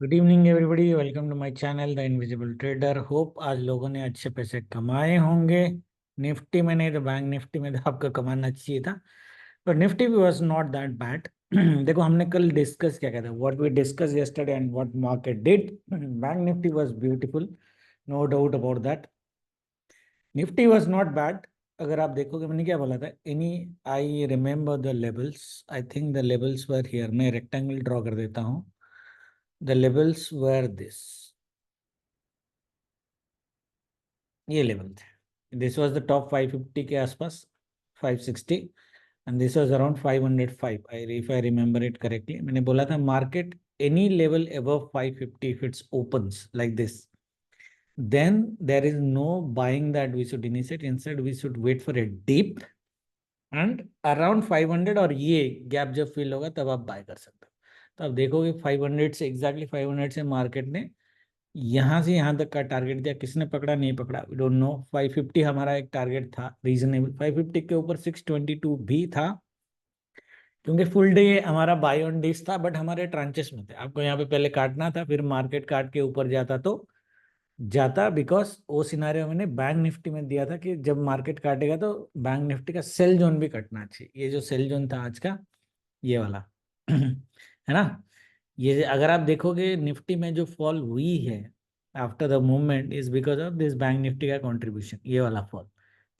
Good evening everybody, welcome to my channel the invisible trader. Hope आज लोगों ने अच्छे पैसे कमाए होंगे। निफ्टी में नहीं तो बैंक निफ्टी में तो आपको कमाना चाहिए था, पर निफ्टी भी वाज नॉट दैट बैड। देखो, हमने कल डिस्कस क्या किया था, what we discuss yesterday and what market did. Bank Nifty was beautiful, no doubt about that. Nifty was not bad. अगर आप देखोगे मैंने क्या बोला था, any I remember the levels. I think the levels were here. मैं रेक्टेंगल ड्रॉ कर देता हूँ। द लेवल्स वर दिस, ये लेवल थे। दिस वाज द टॉप 550 के आसपास, 560, and this was around 505। I if I remember it correctly, मैंने बोला था market any level above 550 if it's opens like this, then there is no buying that we should initiate. Instead we should wait for a dip and around 500, और ये gap जब fill होगा तब आप bye कर सकते हो। तो आप देखोगे 500 से एग्जैक्टली 500 से मार्केट ने यहाँ से यहाँ तक का टारगेट दिया। किसने पकड़ा नहीं पकड़ा वी डोंट नो। 550 हमारा एक टारगेट था रीजनेबल। 550 के ऊपर 622 भी था, क्योंकि फुल डे हमारा बाय ऑन डिश था, बट हमारे ट्रांचेस में थे। आपको यहाँ पे पहले काटना था, फिर मार्केट काट के ऊपर जाता तो जाता, बिकॉज वो सिनारियो मैंने बैंक निफ्टी में दिया था कि जब मार्केट काटेगा तो बैंक निफ्टी का सेल जोन भी कटना चाहिए। ये जो सेल जोन था आज का, ये वाला है ना। ये अगर आप देखोगे निफ्टी में जो फॉल हुई है after the movement is because of this bank Nifty का कंट्रीब्यूशन, ये वाला फॉल।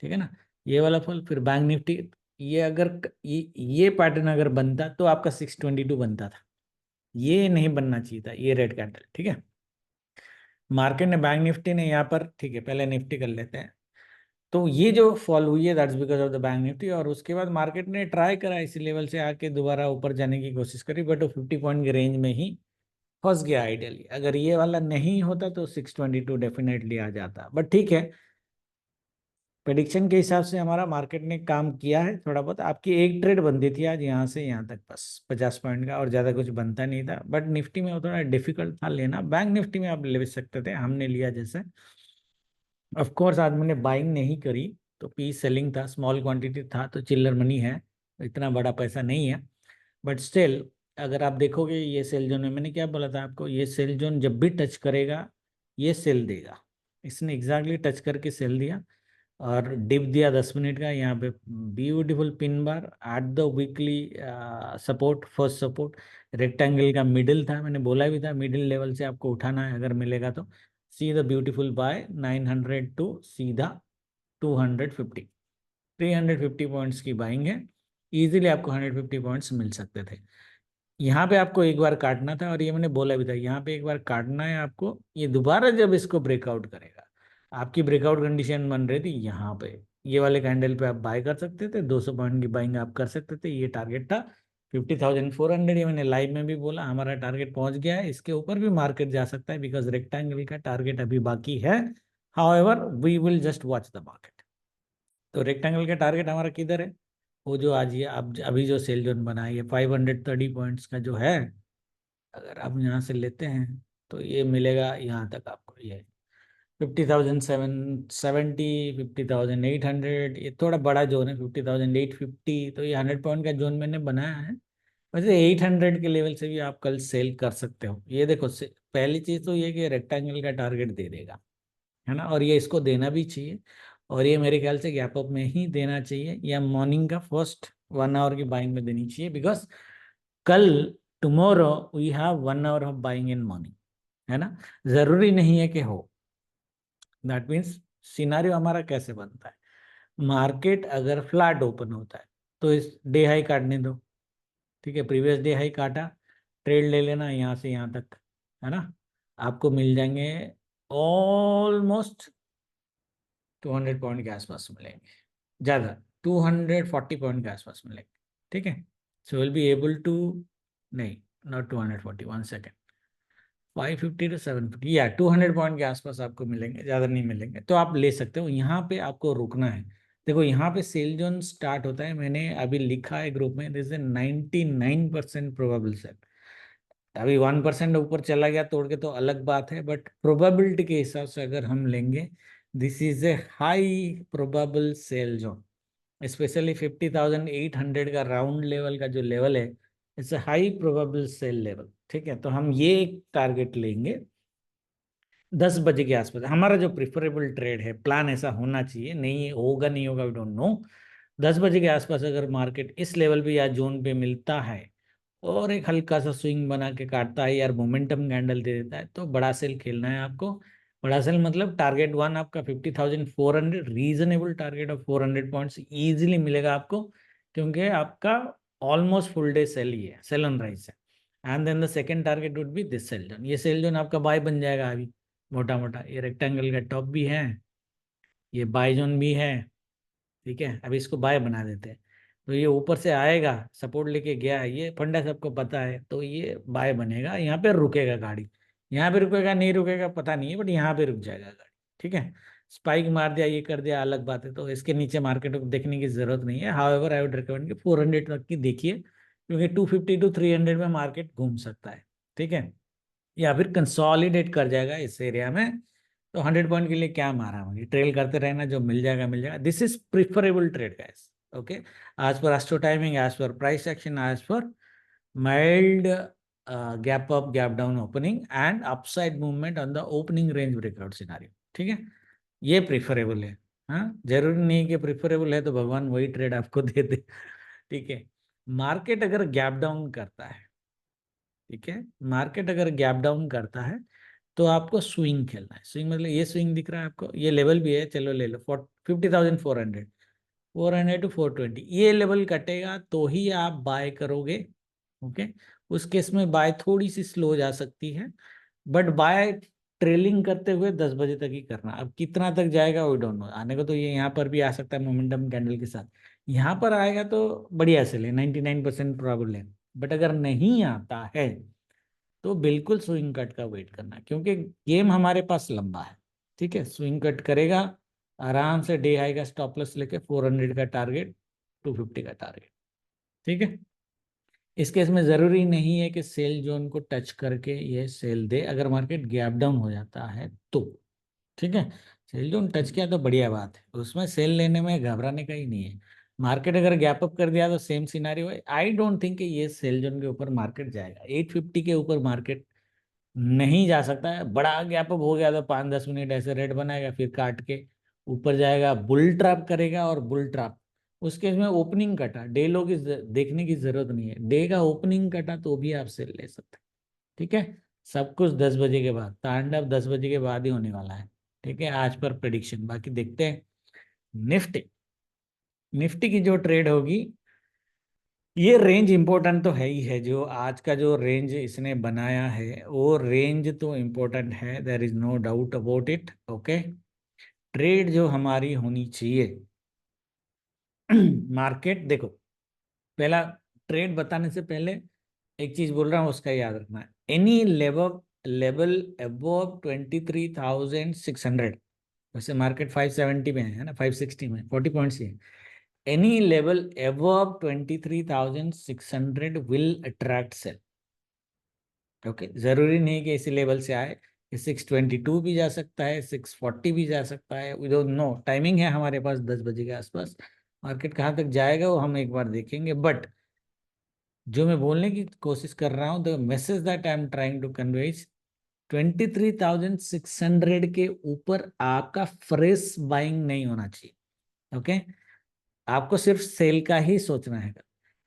ठीक है ना, ये वाला फॉल, फिर बैंक निफ्टी। ये अगर ये पैटर्न अगर बनता तो आपका 622 बनता था। ये नहीं बनना चाहिए था, ये रेड कैंडल। ठीक है, मार्केट ने बैंक निफ्टी ने यहाँ पर, ठीक है पहले निफ्टी कर लेते हैं। तो ये जो फॉल हुई है that's because of the bank Nifty, और उसके बाद मार्केट ने ट्राई करा इसी लेवल से आके दोबारा ऊपर जाने की कोशिश करी, बट वो 50 पॉइंट के रेंज में ही फंस गया आइडियली। अगर ये वाला नहीं होता तो 622 डेफिनेटली आ जाता, बट ठीक है। प्रेडिक्शन के हिसाब से हमारा मार्केट ने काम किया है थोड़ा बहुत। आपकी एक ट्रेड बनती थी आज यहाँ से यहाँ तक, बस 50 पॉइंट का, और ज़्यादा कुछ बनता नहीं था। बट निफ्टी में वो थोड़ा डिफिकल्ट था लेना। बैंक निफ्टी में आप ले सकते थे, हमने लिया जैसे। ऑफ कोर्स आज मैंने बाइंग नहीं करी, तो पी सेलिंग था, स्मॉल क्वांटिटी था, तो चिल्लर मनी है, इतना बड़ा पैसा नहीं है। बट स्टिल अगर आप देखोगे ये सेल जोन में, मैंने क्या बोला था आपको, ये सेल जोन जब भी टच करेगा ये सेल देगा। इसने एग्जैक्टली टच करके सेल दिया और डिप दिया 10 मिनट का यहाँ पे। Beautiful pin bar at the weekly support, first support rectangle का मिडिल था। मैंने बोला भी था मिडिल लेवल से आपको उठाना है अगर मिलेगा तो। See the beautiful buy 900 to सीधा 250, 350 पॉइंट्स की बाइंग है। इजीली आपको 150 पॉइंट्स मिल सकते थे। यहाँ पे आपको एक बार काटना था, और ये मैंने बोला भी था यहाँ पे एक बार काटना है आपको। ये दोबारा जब इसको ब्रेकआउट करेगा, आपकी ब्रेकआउट कंडीशन बन रही थी यहाँ पे, ये वाले कैंडल पे आप बाय कर सकते थे, 200 पॉइंट की बाइंग आप कर सकते थे। ये टारगेट था 50,400। ये मैंने लाइव में भी बोला हमारा टारगेट पहुंच गया है, इसके ऊपर भी मार्केट जा सकता है, बिकॉज रेक्टेंगल का टारगेट अभी बाकी है। However we will just watch the market. तो रेक्टेंगल का टारगेट हमारा किधर है, वो जो आज ये अब अभी जो सेल जोन बना है, ये 530 पॉइंट्स का जो है, अगर आप यहाँ से लेते हैं तो ये मिलेगा यहाँ तक आपको। ये 50,770, 50,800, ये थोड़ा बड़ा जोन है। 50,850, तो ये 100 पॉइंट का जोन मैंने बनाया है। वैसे 800 के लेवल से भी आप कल सेल कर सकते हो। ये देखो पहली चीज तो ये कि रेक्टेंगल का टारगेट दे देगा, है ना, और ये इसको देना भी चाहिए। और ये मेरे ख्याल से गैप अप में ही देना चाहिए, या मॉर्निंग का फर्स्ट 1 आवर की बाइंग में देनी चाहिए, बिकॉज कल tomorrow we have 1 hour of buying in morning, है ना। जरूरी नहीं है कि हो। दैट मीन्स सिनारियो हमारा कैसे बनता है, मार्केट अगर फ्लैट ओपन होता है तो इस डे हाई काटने दो। ठीक है, प्रीवियस डे हाई काटा, ट्रेड ले लेना यहाँ से यहाँ तक, है ना। आपको मिल जाएंगे ऑलमोस्ट 200 पॉइंट के आसपास मिलेंगे, ज़्यादा 240 पॉइंट के आसपास मिलेंगे। ठीक है, so will be able to, नहीं नॉट 240, 1 सेकेंड, 550 टू 750, या 200 पॉइंट के आसपास आपको मिलेंगे, ज़्यादा नहीं मिलेंगे। तो आप ले सकते हो, यहाँ पे आपको रुकना है। देखो यहाँ पे सेल जोन स्टार्ट होता है, मैंने अभी लिखा है ग्रुप में, दिस इज 99% प्रोबेबल सेल। अभी 1% ऊपर चला गया तोड़ के तो अलग बात है, बट प्रोबेबिलिटी के हिसाब से अगर हम लेंगे, this is a high probable sell zone. Specially 50,800 का राउंड लेवल का जो लेवल है, it's a high probable sell level. ठीक है, तो हम ये एक टारगेट लेंगे 10 बजे के आसपास। हमारा जो प्रिफरेबल ट्रेड है, प्लान ऐसा होना चाहिए, नहीं होगा नहीं होगा वी डोंट नो। 10 बजे के आसपास अगर मार्केट इस लेवल पे या जोन पे मिलता है और एक हल्का सा स्विंग बना के काटता है यार, मोमेंटम कैंडल दे देता है, तो बड़ा सेल खेलना है आपको। बड़ा सेल मतलब टारगेट वन आपका 50,400, reasonable target of 400 points easily मिलेगा आपको, क्योंकि आपका ऑलमोस्ट फुल डे सेल ही है, सेल ऑन राइज है। And then the second target would be this sell zone. ये सेल जोन आपका बाय बन जाएगा अभी, मोटा मोटा ये रेक्टेंगल का टॉप भी है, ये बाय जोन भी है। ठीक है, अभी इसको बाय बना देते हैं। तो ये ऊपर से आएगा, सपोर्ट लेके गया है, ये फंडा सबको पता है, तो ये बाय बनेगा, यहाँ पे रुकेगा गाड़ी। यहाँ पे रुकेगा नहीं रुकेगा पता नहीं है, बट यहाँ पे रुक जाएगा गाड़ी। ठीक है, स्पाइक मार दिया ये कर दिया अलग बात है, तो इसके नीचे मार्केट को देखने की जरूरत नहीं है। हाउएवर आई वुड रिकमेंड कि 400 तक की देखिए, क्योंकि 250 to 300 में मार्केट घूम सकता है। ठीक है, या फिर कंसोलिडेट कर जाएगा इस एरिया में। तो 100 पॉइंट के लिए क्या मारा मुझे, ट्रेल करते रहना, जो मिल जाएगा मिल जाएगा। This is preferable trade guys. Okay, as per astro timing, as per price action, as per mild gap up gap down opening and upside movement on the opening range breakout scenario. ठीक है, ये preferable है। हाँ, जरूरी नहीं कि preferable है तो भगवान वही ट्रेड आपको दे दे। ठीक है, मार्केट अगर गैप डाउन करता है, ठीक है, मार्केट अगर गैप डाउन करता है तो आपको स्विंग खेलना है। स्विंग मतलब ये स्विंग दिख रहा है आपको, ये लेवल भी है, चलो ले लो 50,400, 400 to 420, ये लेवल कटेगा तो ही आप बाय करोगे। ओके, उस केस में बाय थोड़ी सी स्लो जा सकती है, बट बाय ट्रेलिंग करते हुए 10 बजे तक ही करना। अब कितना तक जाएगा वो डोंट नो, आने को तो ये यहाँ पर भी आ सकता है मोमेंटम कैंडल के साथ। यहाँ पर आएगा तो बढ़िया से ले, 99% प्रोबेबल है। बट अगर नहीं आता है तो बिल्कुल स्विंग कट का वेट करना, क्योंकि गेम हमारे पास लंबा है। ठीक है, स्विंग कट करेगा आराम से, डे हाई का स्टॉप लॉस लेके 400 का टारगेट, 250 का टारगेट। ठीक है, इस केस में जरूरी नहीं है कि सेल जोन को टच करके ये सेल दे, अगर मार्केट गैप डाउन हो जाता है तो। ठीक है, सेल जोन टच किया तो बढ़िया बात है, उसमें सेल लेने में घबराने का ही नहीं है। मार्केट अगर गैप अप कर दिया तो सेम सिनारियो है। आई डोंट थिंक कि ये सेल जोन के ऊपर मार्केट जाएगा, 850 के ऊपर मार्केट नहीं जा सकता है। बड़ा गैप अप हो गया तो 5-10 मिनट ऐसे रेट बनाएगा, फिर काट के ऊपर जाएगा, बुल ट्रैप करेगा। और बुल ट्रैप उस केस में ओपनिंग कटा, डे लो की देखने की जरूरत नहीं है, डे का ओपनिंग कटा तो भी आप सेल ले सकते हैं। ठीक है, सब कुछ 10 बजे के बाद, तांडव 10 बजे के बाद ही होने वाला है। ठीक है, आज पर प्रिडिक्शन, बाकी देखते हैं। निफ्टी, निफ्टी की जो ट्रेड होगी, ये रेंज इंपॉर्टेंट तो है ही है। जो आज का जो रेंज इसने बनाया है वो रेंज तो इंपॉर्टेंट है, there is no doubt about it. Okay, trade जो हमारी होनी चाहिए मार्केट देखो, पहला ट्रेड बताने से पहले एक चीज बोल रहा हूँ उसका याद रखना है। एनी लेवल लेवल अबव 23,600, वैसे मार्केट 570 में है ना, 560 में 40 पॉइंट्स ही है। Any level above 23,600 will attract sell. Okay, जरूरी नहीं कि इसी लेवल से आए, ये 622 भी जा सकता है, 640 भी जा सकता है, वी डोंट नो। टाइमिंग है हमारे पास 10 बजे के आसपास, मार्केट कहाँ तक जाएगा वो हम एक बार देखेंगे। बट जो मैं बोलने की कोशिश कर रहा हूँ, the message that I am trying to convey, 23,600 के ऊपर आपका फ्रेश बाइंग नहीं होना चाहिए। ओके, आपको सिर्फ सेल का ही सोचना है।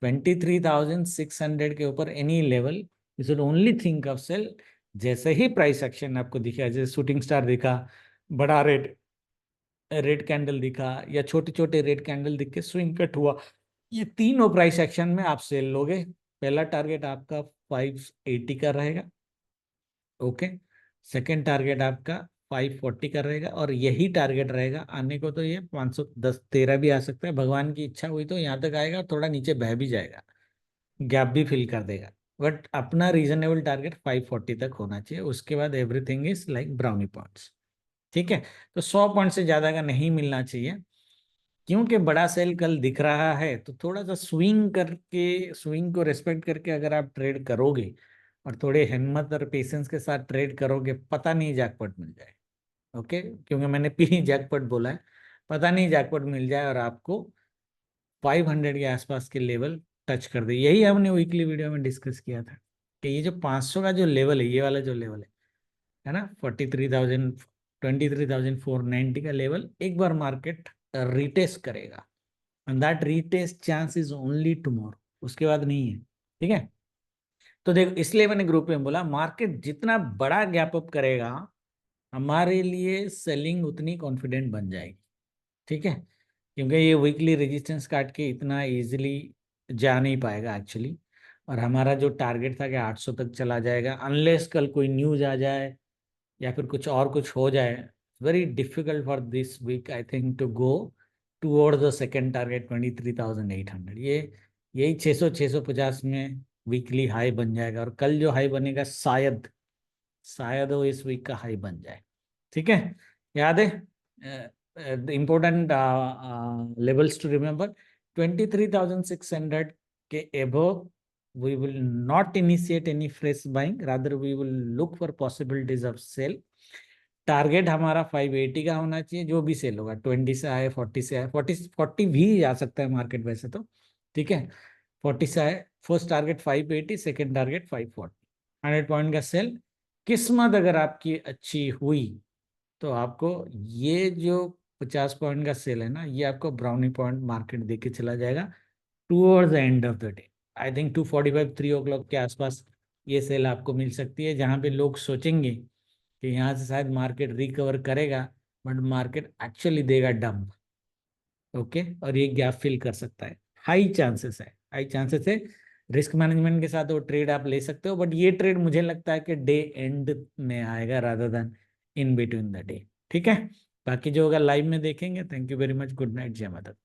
23,600 के ऊपर any level you should only think of sell. जैसे ही प्राइस एक्शन आपको दिखा, जैसे शूटिंग स्टार दिखा, बड़ा रेड रेड कैंडल दिखा, या छोटे छोटे रेड कैंडल दिख के स्विंग कट हुआ, ये तीनों प्राइस एक्शन में आप सेल लोगे। पहला टारगेट आपका 580 का रहेगा। ओके, सेकेंड टारगेट आपका 540 का रहेगा, और यही टारगेट रहेगा आने को। तो ये 510 13 भी आ सकता है, भगवान की इच्छा हुई तो यहाँ तक आएगा, थोड़ा नीचे बह भी जाएगा, गैप भी फिल कर देगा। बट अपना रीजनेबल टारगेट 540 तक होना चाहिए, उसके बाद everything is like brownie points. ठीक है, तो 100 पॉइंट से ज्यादा का नहीं मिलना चाहिए, क्योंकि बड़ा सेल कल दिख रहा है। तो थोड़ा सा स्विंग करके, स्विंग को रेस्पेक्ट करके अगर आप ट्रेड करोगे और थोड़े हिम्मत और पेशेंस के साथ ट्रेड करोगे, पता नहीं जैकपॉट मिल जाए। ओके, क्योंकि मैंने पी जैकपॉट बोला है, पता नहीं जैकपॉट मिल जाए और आपको 500 के आसपास के लेवल टच कर दी। यही हमने वीकली वीडियो में डिस्कस किया था कि ये जो 500 का जो लेवल है, ये वाला जो लेवल है ना, 43,000, 23,490 का लेवल एक बार मार्केट रिटेस्ट करेगा, and that retest chance is only tomorrow, उसके बाद नहीं है। ठीक है, तो देखो इसलिए मैंने ग्रुप में बोला मार्केट जितना बड़ा गैप अप करेगा हमारे लिए सेलिंग उतनी कॉन्फिडेंट बन जाएगी। ठीक है, क्योंकि ये वीकली रेजिस्टेंस काट के इतना इजीली जा नहीं पाएगा एक्चुअली, और हमारा जो टारगेट था कि 800 तक चला जाएगा, अनलेस कल कोई न्यूज आ जाए या फिर कुछ और कुछ हो जाए। Very difficult for this week I think to go toward the second target 23,800। ये यही 600 650 में वीकली हाई बन जाएगा, और कल जो हाई बनेगा शायद शायद वो इस वीक का हाई बन जाए। ठीक है, याद है the important levels to remember, 23,600 के above we will not initiate any fresh buying, rather we will look for possibilities of sell। Target हमारा 580 का होना चाहिए, जो भी सेल होगा 20 से आए 40 से आए, 40 भी आ सकता है मार्केट वैसे तो। ठीक है, 40 से आए, first target 580, second target 540, 100 point का सेल। किस्मत अगर आपकी अच्छी हुई तो आपको ये जो 50 पॉइंट का सेल है ना, ये आपको ब्राउनी पॉइंट मार्केट दे के चला जाएगा towards the end of the day. I think 2:45 3 o'clock के आसपास ये सेल आपको मिल सकती है, जहाँ पे लोग सोचेंगे कि यहाँ से शायद मार्केट रिकवर करेगा, बट मार्केट एक्चुअली देगा डंप। ओके, और ये गैप फिल कर सकता है, हाई चांसेस है, हाई चांसेस है। रिस्क मैनेजमेंट के साथ वो ट्रेड आप ले सकते हो, बट ये ट्रेड मुझे लगता है कि डे एंड में आएगा rather then in between the day. ठीक है, बाकी जो होगा लाइव में देखेंगे। Thank you very much, good night, जय माता दी।